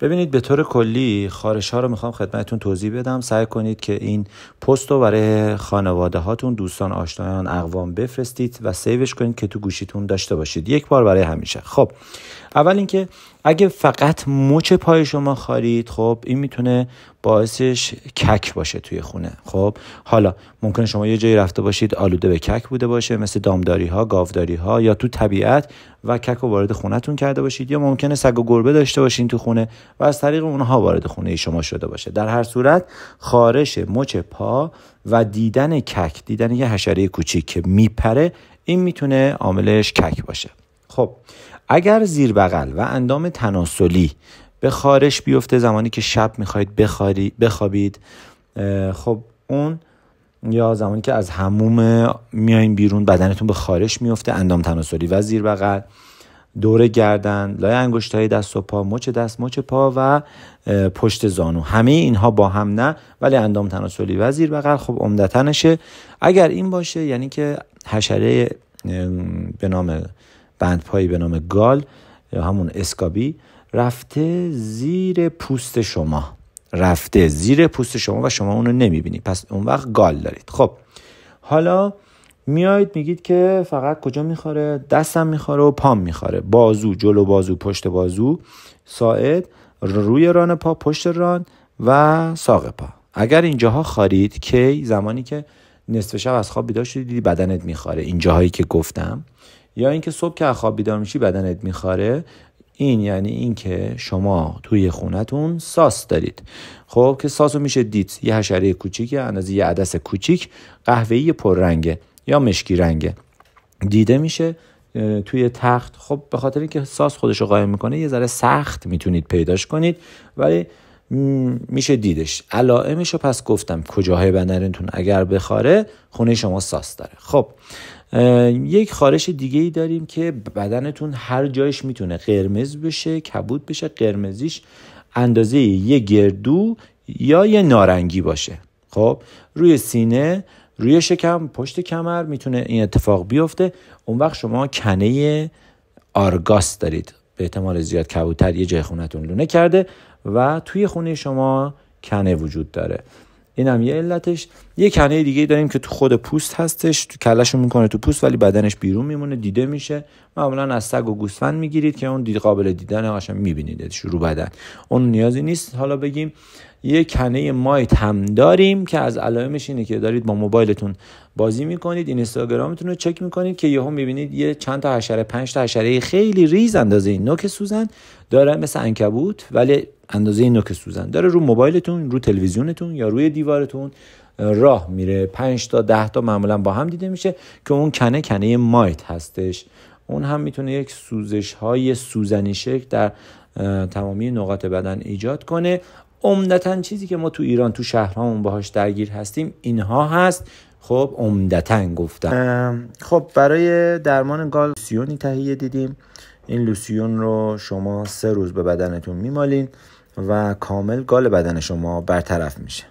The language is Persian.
ببینید به طور کلی خارش ها رو میخوام خدمتتون توضیح بدم. سعی کنید که این پست رو برای خانواده هاتون، دوستان، آشنایان، اقوام بفرستید و سیوش کنید که تو گوشیتون داشته باشید یک بار برای همیشه. خب اول اینکه اگه فقط مچ پای شما خارید، خب این میتونه باعثش کک باشه توی خونه. خب حالا ممکنه شما یه جایی رفته باشید آلوده به کک بوده باشه، مثل دامداری ها، گاوداری ها، یا تو طبیعت و کک رو وارد خونه‌تون کرده باشید، یا ممکنه سگ و گربه داشته باشین تو خونه و از طریق اونها وارد خونه شما شده باشه. در هر صورت خارش مچ پا و دیدن کک، دیدن یه حشره کوچیک که میپره، این میتونه عاملش کک باشه. خب اگر زیر بغل و اندام تناسلی به خارش بیفته زمانی که شب میخواید بخوابید، خب اون یا زمانی که از حموم میایین بیرون بدنتون به خارش میفته، اندام تناسلی و زیر بغل، دور گردن، لای انگشتای دست و پا، مچ دست، مچ پا و پشت زانو، همه اینها با هم نه ولی اندام تناسلی و زیر بغل خب عمدتاًشه. اگر این باشه یعنی که حشره به نام بندپایی به نام گال یا همون اسکابی رفته زیر پوست شما، و شما اونو نمیبینی، پس اون وقت گال دارید. خب حالا میایید میگید که فقط کجا میخوره؟ دستم میخوره و پام میخوره، بازو، جلو بازو، پشت بازو، ساعد، روی ران پا، پشت ران و ساق پا. اگر اینجاها خارید که زمانی که نصف شب از خواب بیدار شدی دیدی بدنت میخوره، اینجاهایی که گفتم، یا اینکه صبح که از خواب بیدار میشی بدنت میخوره، این یعنی این که شما توی خونتون ساس دارید. خب که ساسو میشه دید، یه حشره کوچیکه اندازه یه عدس کوچیک، قهوه‌ای پررنگه یا مشکی رنگه، دیده میشه توی تخت. خب به خاطر اینکه ساس خودشو قایم میکنه یه ذره سخت میتونید پیداش کنید ولی میشه دیدش. علائمشو پس گفتم، کجاهای بدنتون اگر بخاره خونه شما ساس داره. خب یک خارش دیگه ای داریم که بدنتون هر جایش میتونه قرمز بشه، کبود بشه، قرمزیش اندازه یه گردو یا یه نارنگی باشه. خب روی سینه، روی شکم، پشت کمر میتونه این اتفاق بیفته. اون وقت شما کنه آرگاس دارید، به احتمال زیاد کبوتر یه جای خونتون لونه کرده و توی خونه شما کنه وجود داره. این هم یه علتش. یه کنه دیگه داریم که تو خود پوست هستش، تو کلشو میکنه تو پوست ولی بدنش بیرون میمونه، دیده میشه. معمولا از سگ و گوسفند میگیرید که اون قابل دیدن، قشنگ میبینیدش رو بدن، اون نیازی نیست. حالا بگیم یه کنه مایت هم داریم که از علائمش اینه که دارید با موبایلتون بازی میکنید، اینستاگرامتون رو چک میکنید که یهو میبینید یه چند تا حشره، 5 تا حشره خیلی ریز اندازه این نوک سوزن داره، مثل عنکبوت ولی اندازه این نوک سوزن داره، رو موبایلتون، رو تلویزیونتون یا روی دیوارتون راه میره. 5 تا 10 تا معمولا با هم دیده میشه که اون کنه مایت هستش. اون هم میتونه یک سوزش های سوزنی شکل در تمامی نقاط بدن ایجاد کنه. عمدتاً چیزی که ما تو ایران تو شهرهامون باهاش درگیر هستیم اینها هست. خب عمدتاً گفتم. خب برای درمان گال لوسیونی تهیه دیدیم. این لوسیون رو شما 3 روز به بدنتون میمالین و کامل گال بدن شما برطرف میشه.